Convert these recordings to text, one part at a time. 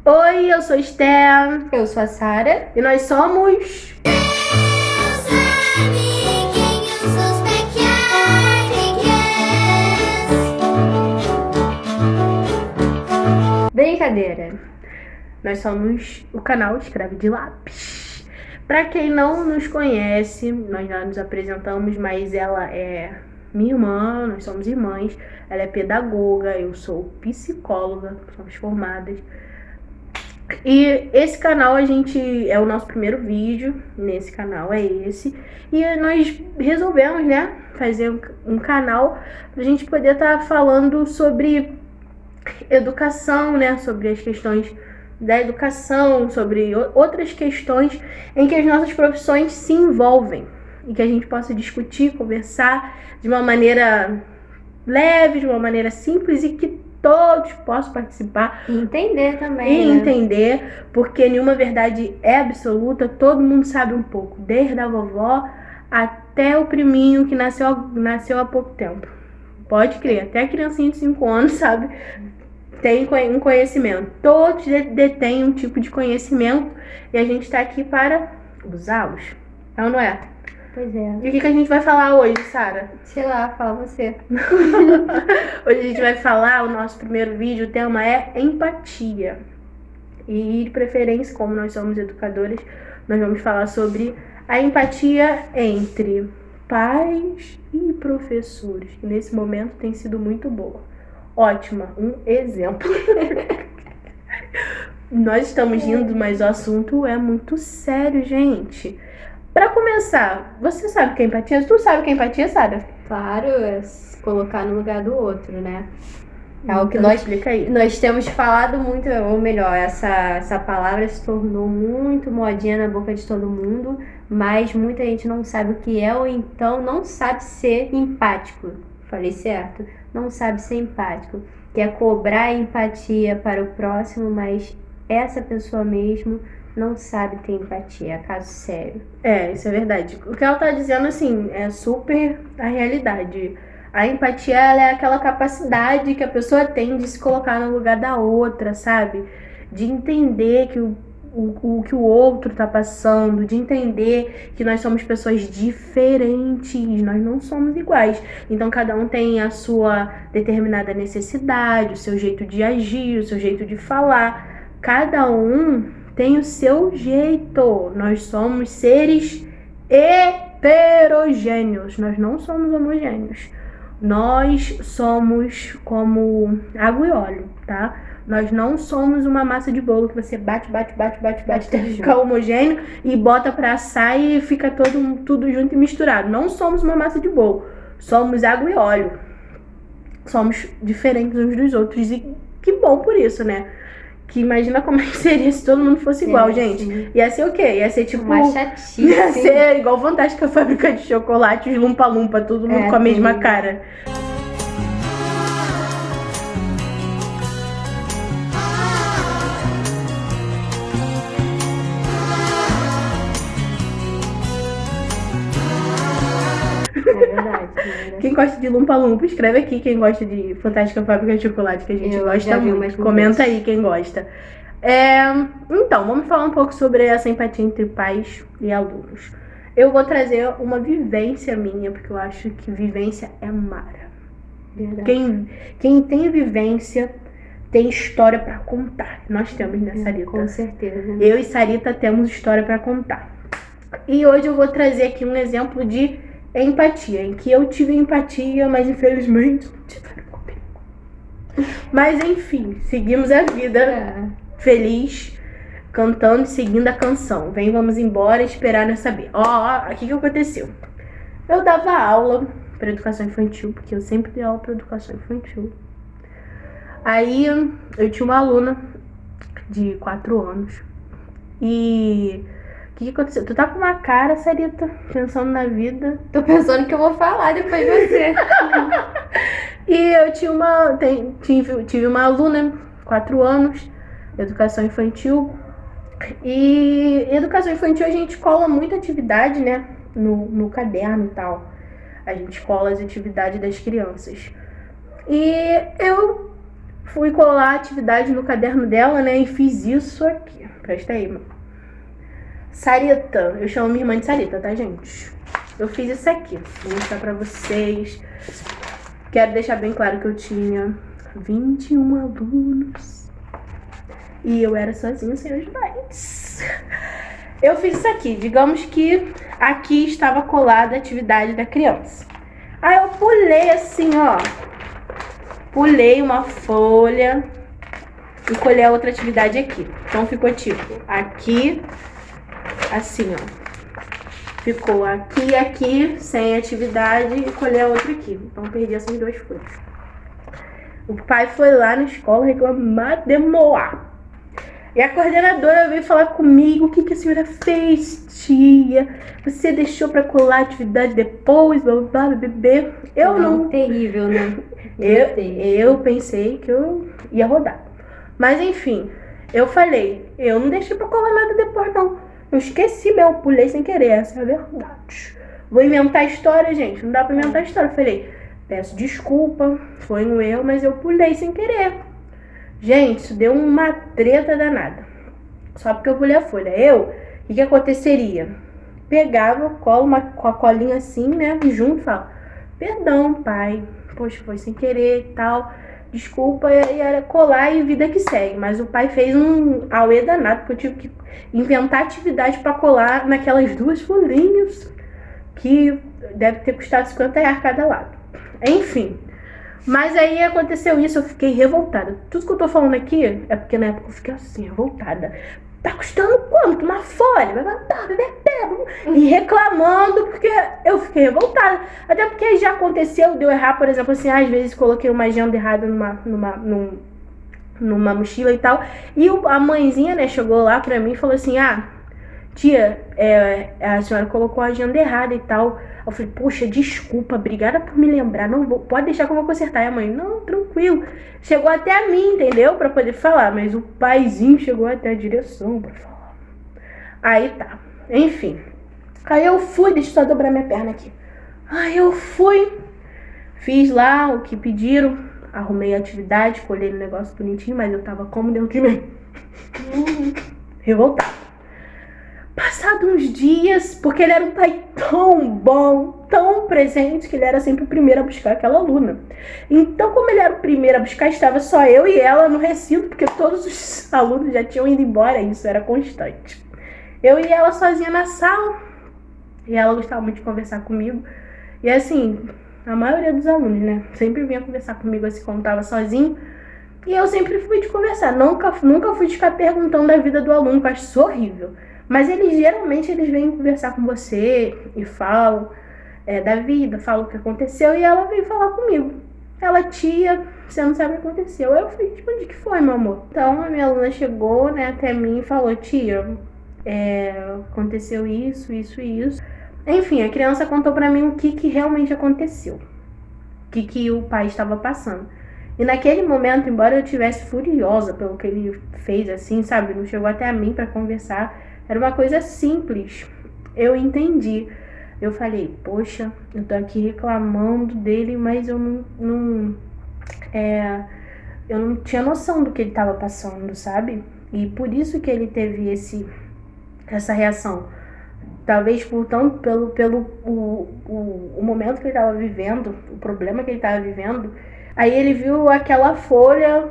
Oi, eu sou Esté. Eu sou a Sara. E nós somos... Meus amiguinhos, os Backyardigans. Brincadeira. Nós somos o canal Escreve de Lápis. Pra quem não nos conhece, nós já nos apresentamos, mas ela é minha irmã, nós somos irmãs. Ela é pedagoga, eu sou psicóloga, somos formadas. E esse canal é o nosso primeiro vídeo, nesse canal é esse. E nós resolvemos, né, fazer um canal pra gente poder estar falando sobre educação, né, sobre as questões da educação, sobre outras questões em que as nossas profissões se envolvem. E que a gente possa discutir, conversar de uma maneira leve, de uma maneira simples e que todos possam participar. E entender também, E né? entender, porque nenhuma verdade é absoluta, todo mundo sabe um pouco, desde a vovó até o priminho que nasceu há pouco tempo. Pode crer, até a criancinha de 5 anos sabe, tem um conhecimento. Todos detêm um tipo de conhecimento e a gente está aqui para usá-los. É ou não é? Pois é. E o que a gente vai falar hoje, Sara? Sei lá, fala você. Hoje a gente vai falar, o nosso primeiro vídeo, o tema é empatia. E de preferência, como nós somos educadores, nós vamos falar sobre a empatia entre pais e professores, que nesse momento tem sido muito boa. Ótima, um exemplo. Nós estamos rindo, mas o assunto é muito sério, gente. Pra começar, você sabe o que é empatia? Tu sabe o que é empatia, Sara? Claro, é se colocar no lugar do outro, né? É o que Então, explica aí. nós temos falado muito, ou melhor, essa palavra se tornou muito modinha na boca de todo mundo, mas muita gente não sabe o que é ou então não sabe ser empático. Falei certo? Não sabe ser empático. Que é cobrar empatia para o próximo, mas essa pessoa mesmo não sabe ter empatia. É caso sério. É, isso é verdade. O que ela tá dizendo, assim, é super a realidade. A empatia, ela é aquela capacidade que a pessoa tem de se colocar no lugar da outra, sabe? De entender que o que o outro tá passando, de entender que nós somos pessoas diferentes, nós não somos iguais. Então, cada um tem a sua determinada necessidade, o seu jeito de agir, o seu jeito de falar. Cada um tem o seu jeito. Nós somos seres heterogêneos, nós não somos homogêneos. Nós somos como água e óleo, tá? Nós não somos uma massa de bolo que você bate até ficar homogêneo e bota pra assar e fica tudo junto e misturado. Não somos uma massa de bolo, somos água e óleo. Somos diferentes uns dos outros e que bom por isso, né? Que imagina como é que seria se todo mundo fosse igual, gente. Sim. Ia ser o quê? Ia ser tipo... Uma chatice. Ia ser igual Fantástica Fábrica de Chocolate, os Lumpa-Lumpa, todo mundo com a mesma sim. cara. É verdade. Quem gosta de Lumpa-Lumpa, escreve aqui quem gosta de Fantástica Fábrica de Chocolate, que a gente Eu gosta já vi muito. umas Comenta conversas. aí quem gosta. Então, vamos falar um pouco sobre essa empatia entre pais e alunos. Eu vou trazer uma vivência minha, porque eu acho que vivência é mara. Verdade. Quem tem vivência tem história pra contar. Nós temos, né, Sarita? Com certeza. Eu e Sarita temos história pra contar. E hoje eu vou trazer aqui um exemplo de empatia, em que eu tive empatia, mas infelizmente não tiveram comigo. Mas enfim, seguimos a vida É. feliz, cantando e seguindo a canção. Vem, vamos embora, esperar não saber. Ó, o que aconteceu? Eu dava aula para educação infantil, porque eu sempre dei aula para educação infantil. Aí eu tinha uma aluna de 4 anos. E o que aconteceu? Tu tá com uma cara, Sarita, pensando na vida. Tô pensando que eu vou falar depois de você. E eu tive uma aluna, 4 anos, educação infantil. E educação infantil a gente cola muita atividade, né, no caderno e tal. A gente cola as atividades das crianças. E eu Fui colar a atividade no caderno dela, né? E fiz isso aqui. Presta aí, mano. Sarita. Eu chamo minha irmã de Sarita, tá, gente? Eu fiz isso aqui. Vou mostrar pra vocês. Quero deixar bem claro que eu tinha 21 alunos. E eu era sozinha, sem os pais. Eu fiz isso aqui. Digamos que aqui estava colada a atividade da criança. Aí eu pulei assim, ó. Pulei uma folha e colei a outra atividade aqui. Então ficou tipo, aqui, assim, ó. Ficou aqui e aqui, sem atividade, e colei a outra aqui. Então perdi essas duas folhas. O pai foi lá na escola reclamar de Moá. E a coordenadora veio falar comigo, o que a senhora fez, tia? Você deixou pra colar a atividade depois, blá, bebê. Eu não... Terrível, né? Eu pensei que eu ia rodar. Mas enfim, eu falei, eu não deixei pra colar nada depois, não. Eu esqueci mesmo, pulei sem querer, essa é a verdade. Vou inventar história, gente, não dá pra inventar história. Eu falei, peço desculpa, foi um erro, mas eu pulei sem querer. Gente, isso deu uma treta danada. Só porque eu pulei a folha. O que aconteceria? Pegava, cola com a colinha assim, né, junto e fala, perdão, pai, poxa, foi sem querer e tal, desculpa, e era colar e vida que segue. Mas o pai fez um auê danado, porque eu tive que inventar atividade pra colar naquelas duas folhinhas, que deve ter custado R$50 cada lado. Enfim, mas aí aconteceu isso, eu fiquei revoltada. Tudo que eu tô falando aqui é porque na época eu fiquei assim, revoltada. Tá custando quanto? Uma folha? E reclamando, porque eu fiquei revoltada. Até porque já aconteceu de eu errar, por exemplo, assim, às vezes coloquei uma agenda errada numa mochila e tal. E a mãezinha, né, chegou lá pra mim e falou assim, tia, a senhora colocou a agenda errada e tal. Eu falei, poxa, desculpa, obrigada por me lembrar. Não vou, pode deixar que eu vou consertar. E a mãe, não, tranquilo. Chegou até a mim, entendeu? Pra poder falar. Mas o paizinho chegou até a direção pra falar. Aí tá. Enfim. Aí eu fui, deixa eu só dobrar minha perna aqui. Aí eu fui, fiz lá o que pediram. Arrumei a atividade, colhei o negócio bonitinho, mas eu tava como dentro de mim. Revoltada. Passado uns dias, porque ele era um pai tão bom, tão presente, que ele era sempre o primeiro a buscar aquela aluna. Então, como ele era o primeiro a buscar, estava só eu e ela no recinto, porque todos os alunos já tinham ido embora, isso era constante. Eu e ela sozinha na sala, e ela gostava muito de conversar comigo. E assim, a maioria dos alunos, né, sempre vinha conversar comigo assim quando tava sozinho. E eu sempre fui de conversar, nunca fui de ficar perguntando da vida do aluno, que eu acho isso horrível. Mas geralmente eles vêm conversar com você e falam da vida, falam o que aconteceu, e ela veio falar comigo. Ela, tia, você não sabe o que aconteceu. Eu fui, tipo, onde que foi, meu amor? Então a minha aluna chegou, né, até mim e falou, tia, aconteceu isso, isso e isso. Enfim, a criança contou pra mim o que realmente aconteceu. O que o pai estava passando. E naquele momento, embora eu estivesse furiosa pelo que ele fez, assim, sabe? Não chegou até a mim pra conversar. Era uma coisa simples. Eu entendi. Eu falei, poxa, eu tô aqui reclamando dele, mas eu não tinha noção do que ele tava passando, sabe? E por isso que ele teve essa reação. Talvez pelo momento que ele tava vivendo, o problema que ele tava vivendo. Aí ele viu aquela folha,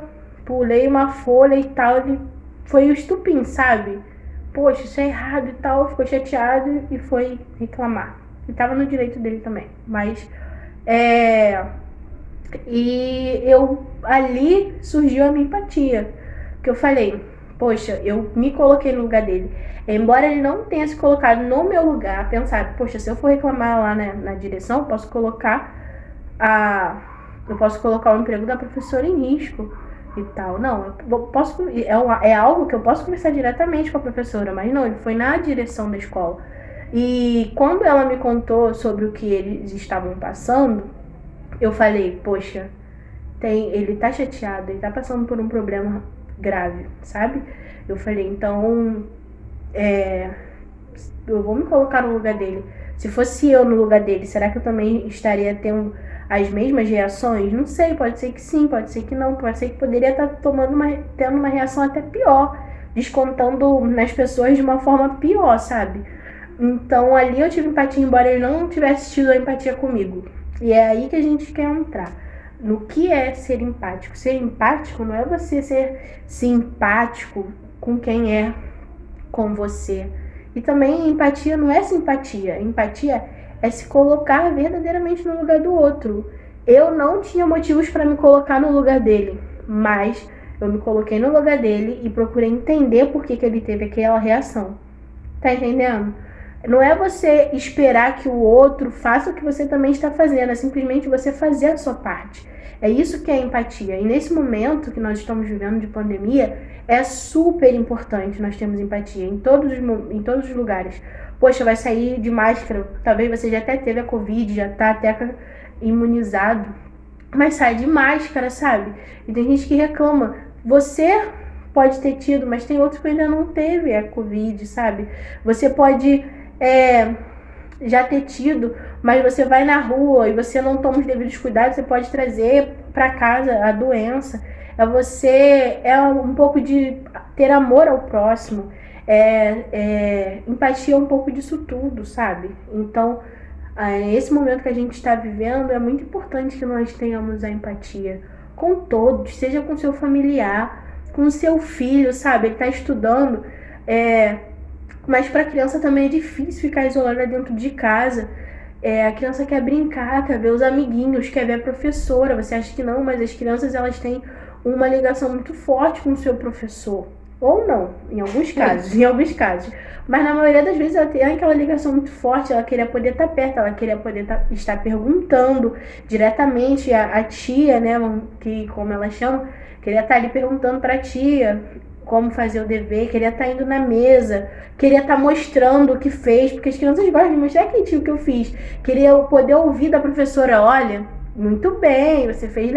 pulei uma folha e tal, ele foi o estupim, sabe? Poxa, isso é errado e tal, ficou chateado e foi reclamar. E tava no direito dele também, mas e ali surgiu a minha empatia, que eu falei, poxa, eu me coloquei no lugar dele. Embora ele não tenha se colocado no meu lugar, pensar, poxa, se eu for reclamar lá na direção, eu posso colocar o emprego da professora em risco e tal. Não, é algo que eu posso conversar diretamente com a professora, mas não, ele foi na direção da escola. E quando ela me contou sobre o que eles estavam passando, eu falei, poxa, ele tá chateado, ele tá passando por um problema grave, sabe? Eu falei, então, eu vou me colocar no lugar dele. Se fosse eu no lugar dele, será que eu também estaria tendo as mesmas reações? Não sei, pode ser que sim, pode ser que não, pode ser que poderia estar tendo uma reação até pior, descontando nas pessoas de uma forma pior, sabe? Então ali eu tive empatia, embora ele não tivesse tido a empatia comigo. E é aí que a gente quer entrar. No que é ser empático? Ser empático não é você ser simpático com quem é com você. E também empatia não é simpatia. Empatia é se colocar verdadeiramente no lugar do outro. Eu não tinha motivos para me colocar no lugar dele, mas eu me coloquei no lugar dele e procurei entender por que ele teve aquela reação. Tá entendendo? Não é você esperar que o outro faça o que você também está fazendo, é simplesmente você fazer a sua parte. É isso que é empatia. E nesse momento que nós estamos vivendo de pandemia, é super importante nós termos empatia em todos os lugares. Poxa, vai sair de máscara, talvez você já até teve a Covid, já está até imunizado, mas sai de máscara, sabe? E tem gente que reclama. Você pode ter tido, mas tem outros que ainda não teve a Covid, sabe? Você pode já ter tido, mas você vai na rua e você não toma os devidos cuidados, você pode trazer para casa a doença. É um pouco de ter amor ao próximo, empatia é um pouco disso tudo, sabe? Então, esse momento que a gente está vivendo é muito importante que nós tenhamos a empatia com todos, seja com seu familiar, com seu filho, sabe? Ele está estudando, mas para a criança também é difícil ficar isolada dentro de casa. A criança quer brincar, quer ver os amiguinhos, quer ver a professora. Você acha que não, mas as crianças elas têm uma ligação muito forte com o seu professor. Ou não, em alguns casos. Mas na maioria das vezes ela tem aquela ligação muito forte, ela queria poder estar perto, ela queria poder estar perguntando diretamente a tia, né, que como ela chama, queria estar ali perguntando para a tia como fazer o dever, queria estar indo na mesa, queria estar mostrando o que fez, porque as crianças gostam de mostrar aqui, tio, o que eu fiz. Queria poder ouvir da professora, olha, muito bem, você fez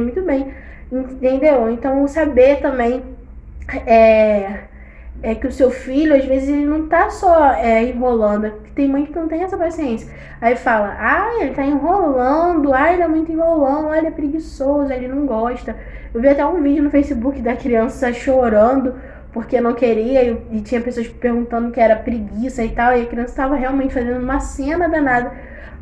muito bem, entendeu? Então saber também que o seu filho, às vezes, ele não tá só enrolando. Tem mãe que não tem essa paciência. Aí fala, ele tá enrolando, ele é muito enrolão, ele é preguiçoso, ele não gosta. Eu vi até um vídeo no Facebook da criança chorando porque não queria e tinha pessoas perguntando que era preguiça e tal, e a criança tava realmente fazendo uma cena danada.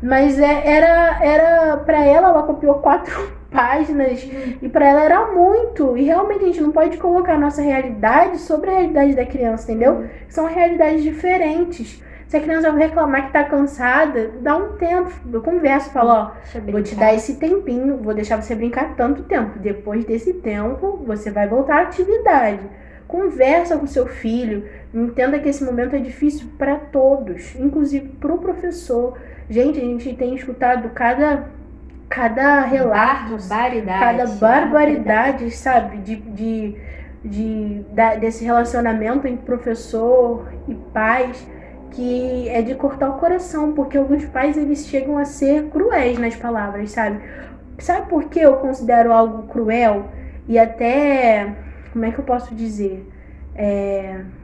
Mas era pra ela copiou 4 páginas e pra ela era muito. E realmente a gente não pode colocar a nossa realidade sobre a realidade da criança, entendeu? São realidades diferentes. Se a criança reclamar que tá cansada, dá um tempo. Eu converso, falo, vou te dar esse tempinho, vou deixar você brincar tanto tempo. Depois desse tempo, você vai voltar à atividade. Conversa com seu filho, entenda que esse momento é difícil para todos, inclusive para o professor. Gente, a gente tem escutado cada relato, cada barbaridade, sabe, desse relacionamento entre professor e pais, que é de cortar o coração, porque alguns pais eles chegam a ser cruéis nas palavras, sabe? Sabe por que eu considero algo cruel e até, como é que eu posso dizer?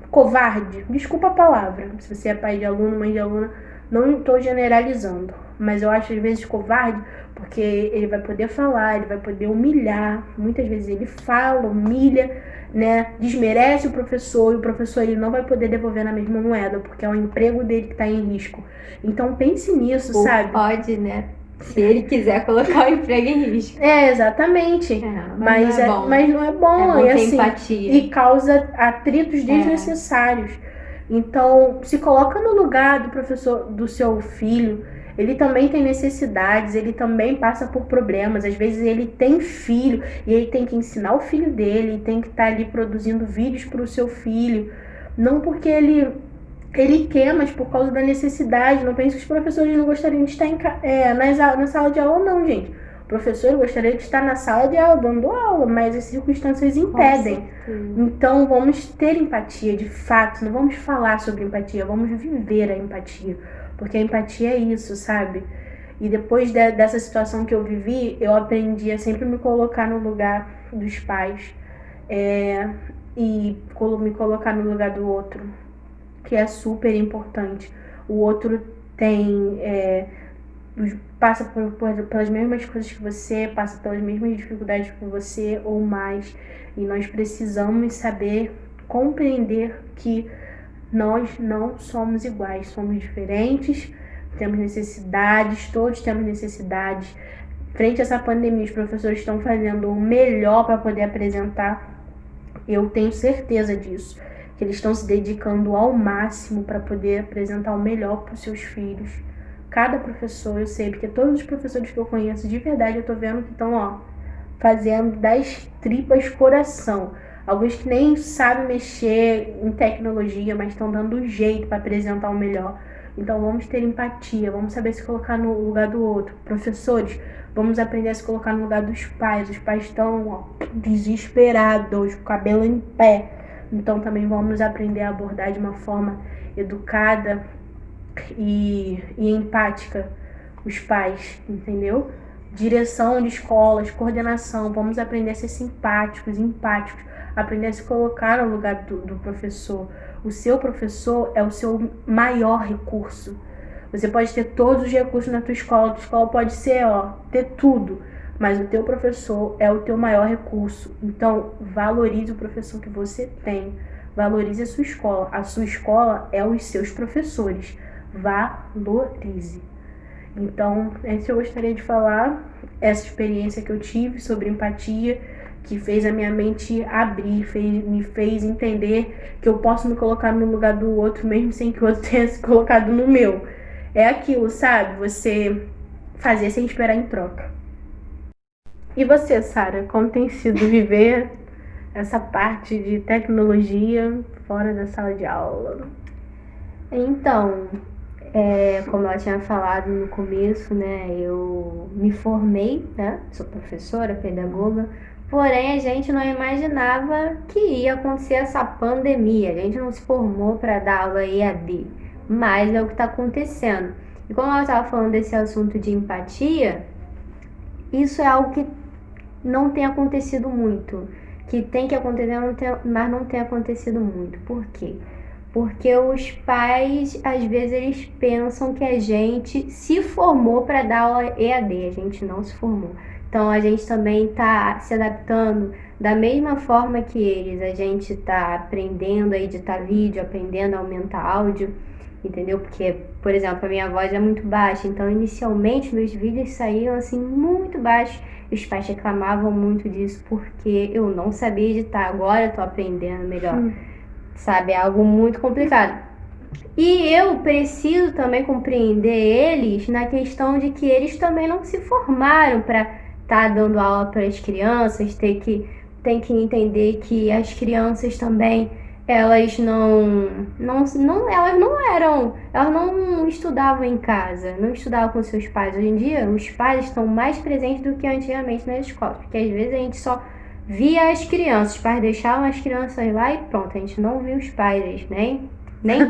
Covarde. Desculpa a palavra, se você é pai de aluno, mãe de aluna, não estou generalizando, mas eu acho às vezes covarde, porque ele vai poder falar, ele vai poder humilhar, muitas vezes ele fala, humilha, né, desmerece o professor, e o professor ele não vai poder devolver na mesma moeda, porque é o emprego dele que está em risco. Então pense nisso, sabe? Pode, né? Se ele quiser colocar o emprego em risco. Exatamente. Mas não é bom. É bom ter empatia. E causa atritos desnecessários. Então, se coloca no lugar do professor, do seu filho. Ele também tem necessidades, ele também passa por problemas. Às vezes ele tem filho e ele tem que ensinar o filho dele, tem que estar ali produzindo vídeos para o seu filho. Não porque ele quer, mas por causa da necessidade. Não pense que os professores não gostariam de estar na sala de aula, não, gente. O professor gostaria de estar na sala de aula, dando aula, mas as circunstâncias impedem. Então, vamos ter empatia, de fato. Não vamos falar sobre empatia, vamos viver a empatia. Porque a empatia é isso, sabe? E depois dessa situação que eu vivi, eu aprendi a sempre me colocar no lugar dos pais. E me colocar no lugar do outro, que é super importante. O outro tem passa pelas mesmas coisas que você, passa pelas mesmas dificuldades que você ou mais. E nós precisamos saber compreender que nós não somos iguais, somos diferentes, temos necessidades, todos temos necessidades. Frente a essa pandemia, os professores estão fazendo o melhor para poder apresentar. Eu tenho certeza disso, que eles estão se dedicando ao máximo para poder apresentar o melhor para os seus filhos. Cada professor, eu sei, porque todos os professores que eu conheço, de verdade, eu tô vendo que estão, fazendo das tripas coração. Alguns que nem sabem mexer em tecnologia, mas estão dando um jeito para apresentar o melhor. Então vamos ter empatia, vamos saber se colocar no lugar do outro. Professores, vamos aprender a se colocar no lugar dos pais. Os pais estão desesperados, com o cabelo em pé. Então também vamos aprender a abordar de uma forma educada e empática os pais, entendeu? Direção de escolas, coordenação, vamos aprender a ser simpáticos, empáticos, aprender a se colocar no lugar do professor. O seu professor é o seu maior recurso. Você pode ter todos os recursos na tua escola pode ser, ter tudo, mas o teu professor é o teu maior recurso. Então, valorize o professor que você tem, valorize a sua escola. A sua escola é os seus professores. Valorize. Então, esse eu gostaria de falar, essa experiência que eu tive sobre empatia, que fez a minha mente abrir, me fez entender que eu posso me colocar no lugar do outro, mesmo sem que o outro tenha se colocado no meu. É aquilo, sabe? Você fazer sem esperar em troca. E você, Sara, como tem sido viver essa parte de tecnologia fora da sala de aula? Então, como ela tinha falado no começo, né, eu me formei, né, sou professora, pedagoga, porém a gente não imaginava que ia acontecer essa pandemia, a gente não se formou para dar aula EAD, mas é o que está acontecendo. E como ela estava falando desse assunto de empatia, isso é algo que não tem acontecido muito, que tem que acontecer, mas não tem acontecido muito. Por quê? Porque os pais, às vezes, eles pensam que a gente se formou para dar aula EAD, a gente não se formou. Então, a gente também está se adaptando da mesma forma que eles. A gente está aprendendo a editar vídeo, aprendendo a aumentar áudio, entendeu? Porque, por exemplo, a minha voz é muito baixa, então, inicialmente, meus vídeos saíam, assim, muito baixos. Os pais reclamavam muito disso porque eu não sabia editar. Agora eu tô aprendendo melhor. Sabe, é algo muito complicado. E eu preciso também compreender eles na questão de que eles também não se formaram para estar dando aula para as crianças, tem que entender que as crianças também, elas elas não estudavam em casa, não estudavam com seus pais. Hoje em dia, os pais estão mais presentes do que antigamente nas escolas, porque às vezes a gente só via as crianças, os pais deixavam as crianças lá e pronto, a gente não via os pais, nem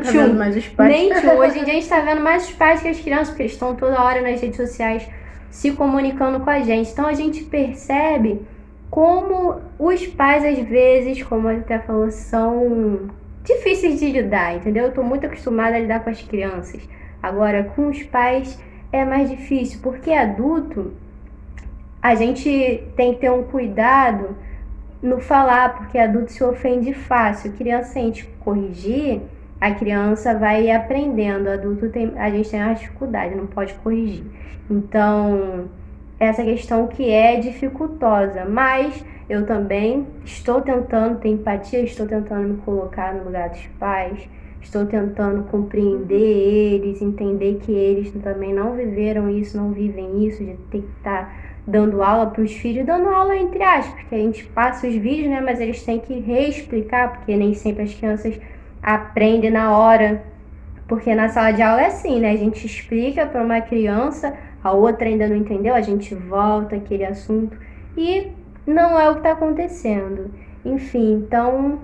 tchum, mais os pais. nem tchum. Hoje em dia a gente tá vendo mais os pais que as crianças, porque eles estão toda hora nas redes sociais se comunicando com a gente. Então a gente percebe como os pais, às vezes, como a até falou, são difíceis de lidar, entendeu? Eu tô muito acostumada a lidar com as crianças. Agora, com os pais é mais difícil, porque adulto, a gente tem que ter um cuidado no falar, porque adulto se ofende fácil. Criança, se a gente corrigir, a criança vai aprendendo. Adulto, a gente tem uma dificuldade, não pode corrigir. Então, essa questão que é dificultosa, mas eu também estou tentando ter empatia, estou tentando me colocar no lugar dos pais, estou tentando compreender eles, entender que eles também não viveram isso, não vivem isso, de ter que estar dando aula para os filhos, dando aula entre aspas, porque a gente passa os vídeos, né, mas eles têm que reexplicar, porque nem sempre as crianças aprendem na hora, porque na sala de aula é assim, né, a gente explica para uma criança, a outra ainda não entendeu, a gente volta aquele assunto e não é o que está acontecendo. Enfim, então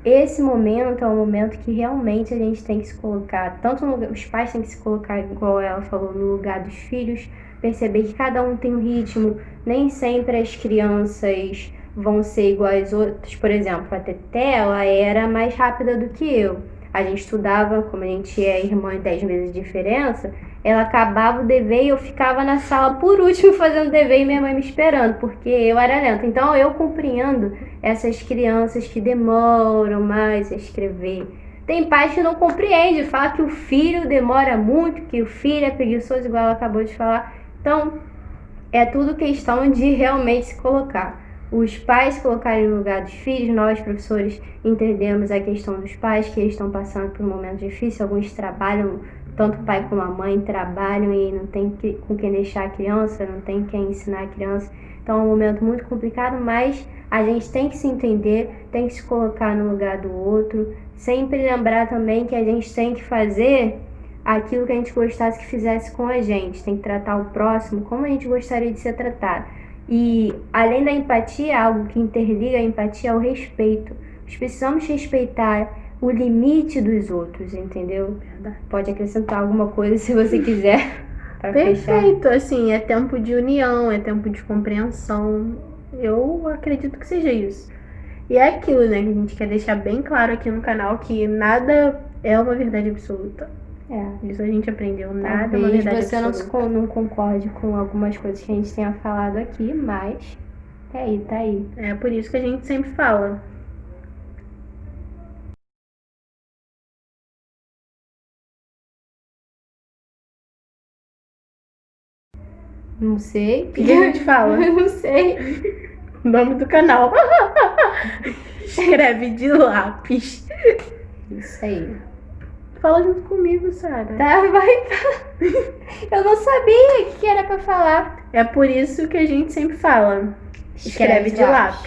esse momento é um momento que realmente a gente tem que se colocar, tanto os pais têm que se colocar, igual ela falou, no lugar dos filhos, perceber que cada um tem um ritmo, nem sempre as crianças vão ser iguais às outras. Por exemplo, a Teté, ela era mais rápida do que eu. a gente estudava, como a gente é irmã em 10 meses de diferença, ela acabava o dever e eu ficava na sala por último fazendo dever e minha mãe me esperando, porque eu era lenta. Então eu compreendo essas crianças que demoram mais a escrever. Tem pais que não compreendem, fala que o filho demora muito, que o filho é preguiçoso, igual ela acabou de falar. Então, é tudo questão de realmente se colocar. Os pais se colocarem no lugar dos filhos, nós, professores, entendemos a questão dos pais, que eles estão passando por um momento difícil. Alguns trabalham, tanto o pai como a mãe trabalham e não tem com quem deixar a criança, não tem quem ensinar a criança. Então é um momento muito complicado, mas a gente tem que se entender, tem que se colocar no lugar do outro. Sempre lembrar também que a gente tem que fazer aquilo que a gente gostasse que fizesse com a gente. Tem que tratar o próximo como a gente gostaria de ser tratado. E além da empatia, algo que interliga a empatia é o respeito. Nós precisamos respeitar o limite dos outros, entendeu? Verdade. Pode acrescentar alguma coisa se você quiser. Pra fechar. Perfeito, assim, é tempo de união, é tempo de compreensão. Eu acredito que seja isso. E é aquilo, né, que a gente quer deixar bem claro aqui no canal, que nada é uma verdade absoluta. Isso a gente aprendeu, nada é uma Talvez verdade você absoluta. não concorde com algumas coisas que a gente tenha falado aqui, mas tá aí. É por isso que a gente sempre fala. Não sei. O que a gente fala? Não sei. Nome do canal. Escreve de lápis. Isso aí. Fala junto comigo, Sara. Tá, vai. Eu não sabia o que era pra falar. É por isso que a gente sempre fala. Escreve de lápis.